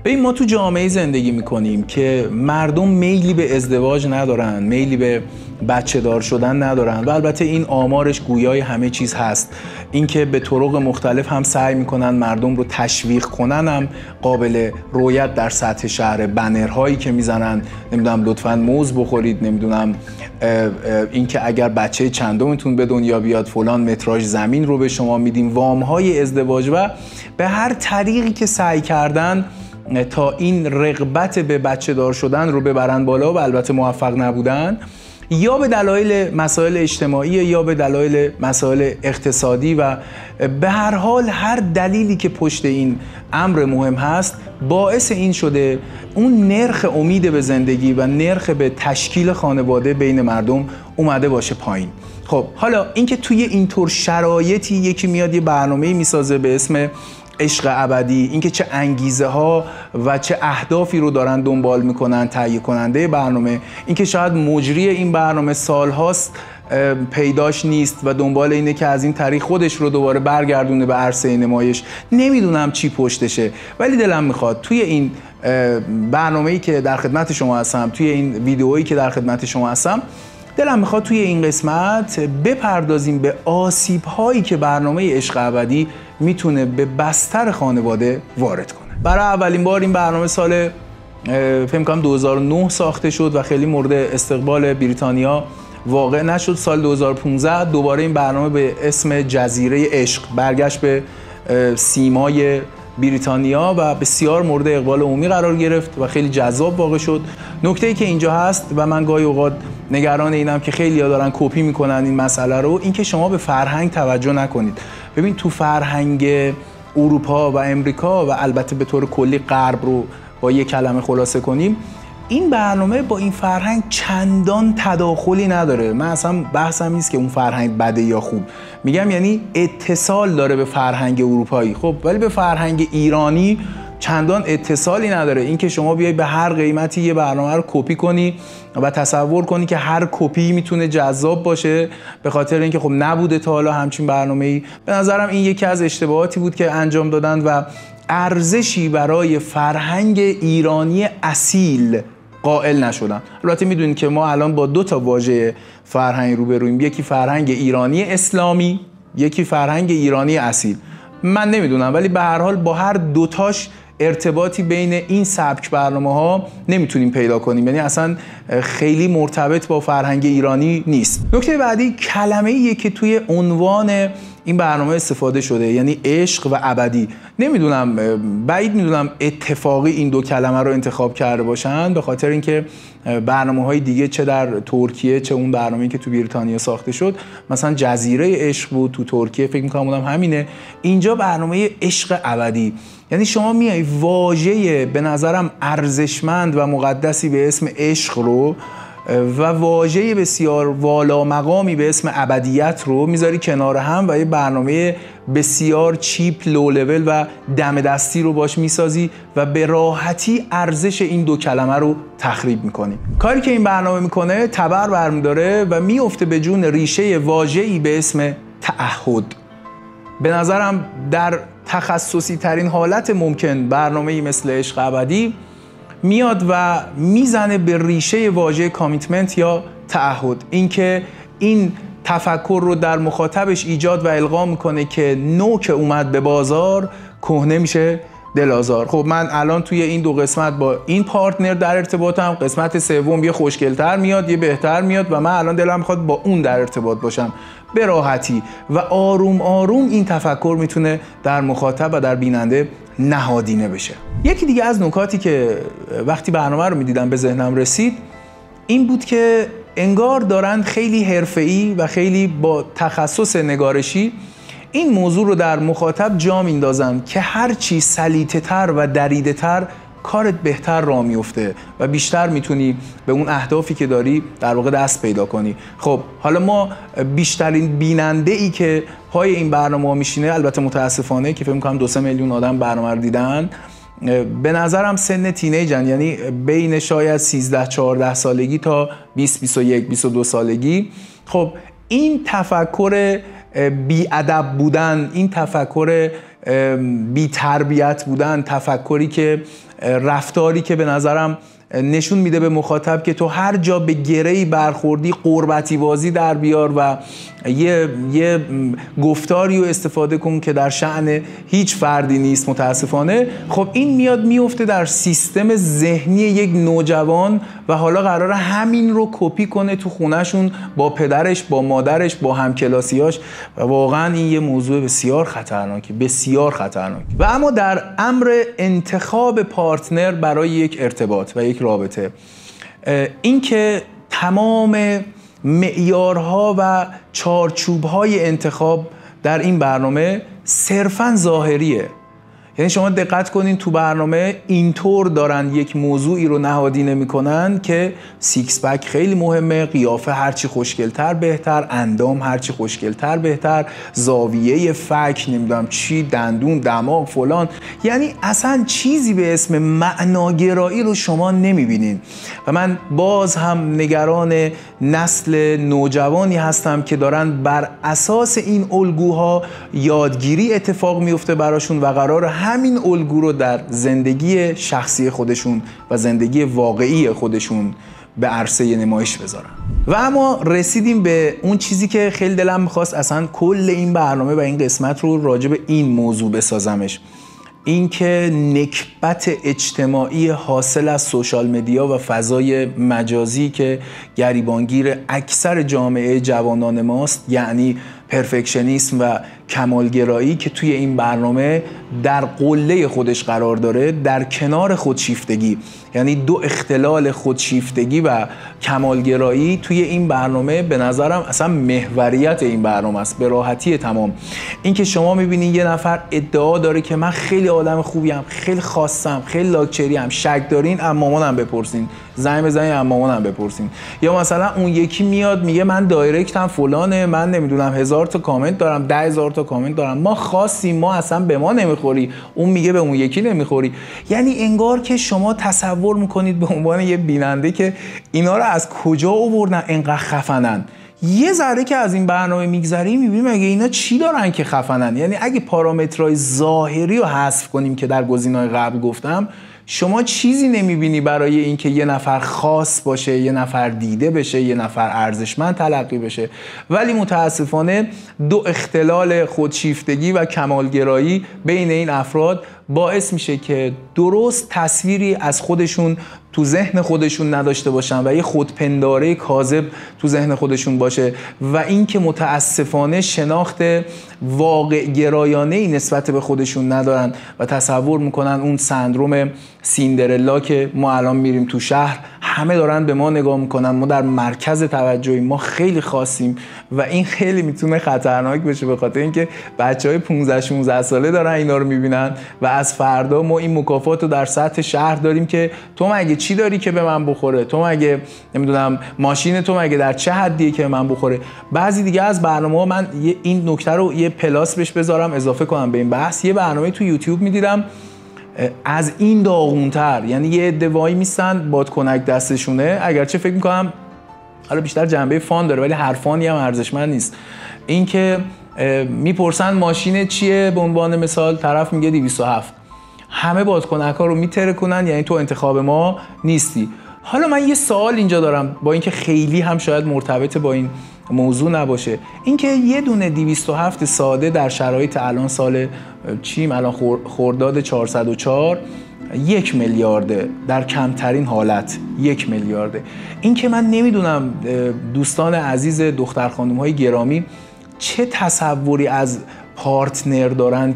ببین ما تو جامعه زندگی میکنیم که مردم میلی به ازدواج ندارن، میلی به بچه دار شدن ندارن و البته این آمارش گویای همه چیز هست. اینکه به طرق مختلف هم سعی میکنن مردم رو تشویق کنن هم قابل رویت در سطح شهر. بنرهایی که میزنن، نمیدونم لطفاً موز بخورید، نمیدونم اینکه اگر بچه چندمتون به دنیا بیاد فلان متراژ زمین رو به شما میدیم، وامهای ازدواج و به هر طریقی که سعی کردن تا این رغبت به بچه دار شدن رو ببرن بالا و البته موفق نبودن، یا به دلایل مسائل اجتماعی یا به دلایل مسائل اقتصادی و به هر حال هر دلیلی که پشت این امر مهم هست باعث این شده اون نرخ امید به زندگی و نرخ به تشکیل خانواده بین مردم اومده باشه پایین. خب حالا اینکه توی اینطور شرایطی یکی میاد یه برنامه‌ای میسازه به اسم عشق ابدی، اینکه چه انگیزه ها و چه اهدافی رو دارن دنبال میکنن تهیه کننده برنامه، اینکه شاید مجری این برنامه سالهاست پیداش نیست و دنبال اینه که از این طریق خودش رو دوباره برگردونه به عرصه نمایش، نمیدونم چی پشتشه، ولی دلم میخواد توی این برنامه‌ای که در خدمت شما هستم، توی این ویدئویی که در خدمت شما هستم، دلم میخواد توی این قسمت بپردازیم به آسیب‌هایی که برنامه عشق ابدی میتونه به بستر خانواده وارد کنه. برای اولین بار این برنامه سال فکر کنم 2009 ساخته شد و خیلی مورد استقبال بریتانیا واقع نشد. سال 2015 دوباره این برنامه به اسم جزیره عشق برگشت به سیمای بریتانیا و بسیار مورد اقبال عمومی قرار گرفت و خیلی جذاب واقع شد. نکته‌ای که اینجا هست و من گاهی اوقات نگران اینم که خیلی‌ها دارن کپی میکنن این مسئله رو، اینکه شما به فرهنگ توجه نکنید. ببین تو فرهنگ اروپا و امریکا و البته به طور کلی غرب رو با یک کلمه خلاصه کنیم، این برنامه با این فرهنگ چندان تداخلی نداره. من اصلا بحثم نیست که اون فرهنگ بده یا خوب، میگم یعنی اتصال داره به فرهنگ اروپایی، خب ولی به فرهنگ ایرانی چندان اتصالی نداره. اینکه شما بیای به هر قیمتی یه برنامه رو کپی کنی و تصور کنی که هر کپی میتونه جذاب باشه به خاطر اینکه خب نبوده تا حالا همچین برنامه‌ای، به نظرم این یکی از اشتباهاتی بود که انجام دادن و ارزشی برای فرهنگ ایرانی اصیل قائل نشدن. البته میدونید که ما الان با دو تا واژه فرهنگ روبرویم، یکی فرهنگ ایرانی اسلامی، یکی فرهنگ ایرانی اصیل. من نمیدونم ولی به هر حال با هر دوتاش ارتباطی بین این سبک برنامه‌ها نمیتونیم پیدا کنیم، یعنی اصلا خیلی مرتبط با فرهنگ ایرانی نیست. نکته بعدی کلمه‌ایه که توی عنوان این برنامه استفاده شده، یعنی عشق و ابدی. نمیدونم، بعید میدونم اتفاقی این دو کلمه رو انتخاب کرده باشن، به خاطر اینکه برنامه‌های دیگه چه در ترکیه چه اون برنامه‌ای که تو بریتانیا ساخته شد مثلا جزیره عشق بود، تو ترکیه فکر می‌کنم اونم همینه، اینجا برنامه عشق ابدی. یعنی شما میای واژه به نظرم ارزشمند و مقدسی به اسم عشق رو و واژه بسیار والا مقامی به اسم ابدیت رو میذاری کنار هم و یه برنامه بسیار چیپ لو لول و دم دستی رو باش میسازی و به راحتی ارزش این دو کلمه رو تخریب میکنی. کاری که این برنامه میکنه تبر برمیداره و میفته به جون ریشه واژه‌ای به اسم تعهد. به نظرم در تخصصی ترین حالت ممکن برنامه‌ای مثل عشق ابدی میاد و میزنه به ریشه واژه کامیتمنت یا تعهد، اینکه این تفکر رو در مخاطبش ایجاد و القا میکنه که نو که اومد به بازار کهنه میشه دل‌آزار. خب من الان توی این دو قسمت با این پارتنر در ارتباطم، قسمت سوم یه خوشگل‌تر میاد یه بهتر میاد و من الان دلم میخواد با اون در ارتباط باشم به راحتی و آروم آروم این تفکر میتونه در مخاطب و در بیننده نهادینه بشه. یکی دیگه از نکاتی که وقتی برنامه رو میدیدم به ذهنم رسید این بود که انگار دارن خیلی حرفه‌ای و خیلی با تخصص نگارشی این موضوع رو در مخاطب جا میندازن که هر چی سلیطه‌تر و دریده‌تر کارت بهتر راه میفته و بیشتر میتونی به اون اهدافی که داری در واقع دست پیدا کنی. خب حالا ما بیشترین بیننده ای که پای این برنامه میشینه، البته متاسفانه که فکر می‌کنم 2-3 میلیون آدم برنامه رو دیدن، به نظرم سن تینیجن، یعنی بین شاید 13-14 سالگی تا 20-21-22 سالگی. خب این تفکر بی‌ادب بودن، این تفکر بی تربیت بودن، تفکری که رفتاری که به نظرم نشون میده به مخاطب که تو هر جا به گره‌ای برخوردی قربتی بازی در بیار و یه گفتاری رو استفاده کن که در شأن هیچ فردی نیست. متاسفانه خب این میاد میفته در سیستم ذهنی یک نوجوان و حالا قراره همین رو کپی کنه تو خونهشون با پدرش، با مادرش، با همکلاسیاش و واقعا این یه موضوع بسیار خطرناکه، بسیار خطرناک. و اما در امر انتخاب پارتنر برای یک ارتباط و یک رابطه، این که تمام معیارها و چارچوبهای انتخاب در این برنامه صرفاً ظاهریه. یعنی شما دقت کنین تو برنامه اینطور دارن یک موضوعی رو نهادینه میکنن که سیکس پک خیلی مهمه، قیافه هرچی خوشگلتر بهتر، اندام هرچی خوشگلتر بهتر، زاویه فک، نمیدونم چی، دندون، دماغ، فلان. یعنی اصلا چیزی به اسم معناگرایی رو شما نمیبینین و من باز هم نگران نسل نوجوانی هستم که دارن بر اساس این الگوها یادگیری اتفاق میفته براشون و قرار همین الگو رو در زندگی شخصی خودشون و زندگی واقعی خودشون به عرصه نمایش بذارن. و اما رسیدیم به اون چیزی که خیلی دلم میخواست اصلا کل این برنامه و این قسمت رو راجع به این موضوع بسازمش، این که نکبت اجتماعی حاصل از سوشال مدیا و فضای مجازی که گریبانگیر اکثر جامعه جوانان ماست، یعنی پرفکشنیسم و کمالگرایی که توی این برنامه در قله خودش قرار داره، در کنار خودشیفتگی، یعنی دو اختلال خودشیفتگی و کمالگرایی توی این برنامه به نظرم اصلا محوریت این برنامه است، به راحتی تمام. این که شما میبینین یه نفر ادعا داره که من خیلی آدم خوبیم، خیلی خاصم، خیلی لاکچری ام، شک دارین از مامانم بپرسین، زنگ بزنین از مامانم بپرسین. یا مثلا اون یکی میاد میگه من دایرکتم فلانه، من نمیدونم 1000 تا کامنت دارم، 10000 تا کامنت دارم، ما خاصیم، ما اصلا به ما نمیخوری، اون میگه به اون یکی نمیخوری. یعنی انگار که شما تصور میکنید به عنوان یه بیننده که اینا رو از کجا آوردن انقدر خفنن. یه ذره که از این برنامه میگذری میبینیم اگه اینا چی دارن که خفنن. یعنی اگه پارامترهای ظاهری رو حذف کنیم که در گزینه‌های قبل گفتم، شما چیزی نمیبینی برای اینکه یه نفر خاص باشه، یه نفر دیده بشه، یه نفر ارزشمند تلقی بشه. ولی متاسفانه دو اختلال خودشیفتگی و کمالگرایی بین این افراد باعث میشه که درست تصویری از خودشون تو ذهن خودشون نداشته باشن و یه خودپنداره کاذب تو ذهن خودشون باشه و این که متاسفانه شناخت واقع گرایانه‌ای نسبت به خودشون ندارن و تصور میکنن اون سندروم سیندرلا که ما الان میریم تو شهر همه دارن به ما نگاه میکنن، ما در مرکز توجهیم، ما خیلی خاصیم و این خیلی میتونه خطرناک بشه به خاطر اینکه بچهای 15 16 ساله دارن اینا رو میبینن و از فردا ما این مکافات رو در سطح شهر داریم که تو مگه چی داری که به من بخوره، تو مگه نمیدونم ماشین تو مگه در چه حدیه که به من بخوره. بعضی دیگه از برنامه‌ها من این نکته رو یه پلاس بهش بذارم اضافه کنم به این بحث، یه برنامه تو یوتیوب میدیدم از این داغونتر، یعنی یه عده وای میستن بادکنک دستشونه، اگرچه فکر میکنم حالا بیشتر جنبه فان داره ولی هر فانی هم ارزشمند نیست. این که میپرسن ماشین چیه، به عنوان مثال طرف میگه 207، همه بادکنک ها رو میترکونن، یعنی تو انتخاب ما نیستی. حالا من یه سوال اینجا دارم با اینکه خیلی هم شاید مرتبط با این موضوع نباشه، اینکه یه دونه 207 ساده در شرایط الان سال چیم، الان خرداد 404 1 میلیارده، در کمترین حالت 1 میلیارده. این که من نمیدونم دوستان عزیز دختر خانم های گرامی چه تصوری از پارتنر دارن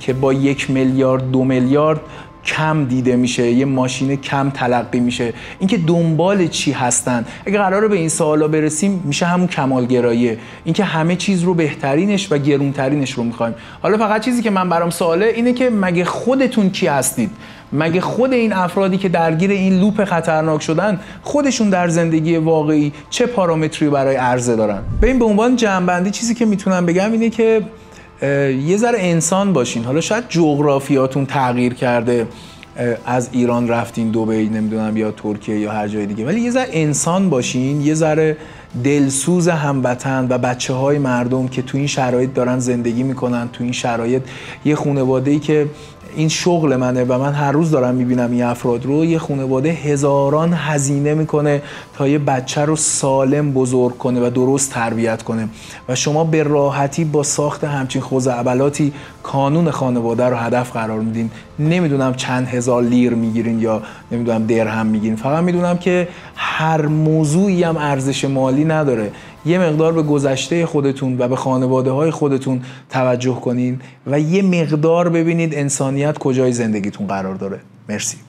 که با 1 میلیارد 2 میلیارد کم دیده میشه، یه ماشین کم تلقی میشه، اینکه دنبال چی هستن. اگه قراره به این سوالا برسیم میشه همون کمالگراییه، اینکه همه چیز رو بهترینش و گرونترینش رو میخوایم. حالا فقط چیزی که من برام سواله اینه که مگه خودتون کی هستید؟ مگه خود این افرادی که درگیر این لوپ خطرناک شدن خودشون در زندگی واقعی چه پارامتری برای عرضه دارن؟ ببین به عنوان جمع‌بندی چیزی که میتونم بگم اینه که یه ذره انسان باشین. حالا شاید جغرافیاتون تغییر کرده، از ایران رفتین دبی نمیدونم یا ترکیه یا هر جای دیگه، ولی یه ذره انسان باشین، یه ذره دلسوز هموطن و بچه های مردم که تو این شرایط دارن زندگی میکنن، تو این شرایط یه خانواده‌ای که این شغل منه و من هر روز دارم میبینم این افراد رو، یه خانواده هزاران هزینه میکنه تا یه بچه رو سالم بزرگ کنه و درست تربیت کنه و شما به راحتی با ساخت همچین خزعبلاتی کانون خانواده رو هدف قرار میدین. نمیدونم چند هزار لیر میگیرین یا نمیدونم درهم میگیرین، فقط میدونم که هر موضوعی هم ارزش مالی نداره. یه مقدار به گذشته خودتون و به خانواده های خودتون توجه کنین و یه مقدار ببینید انسانیت کجای زندگیتون قرار داره. مرسی.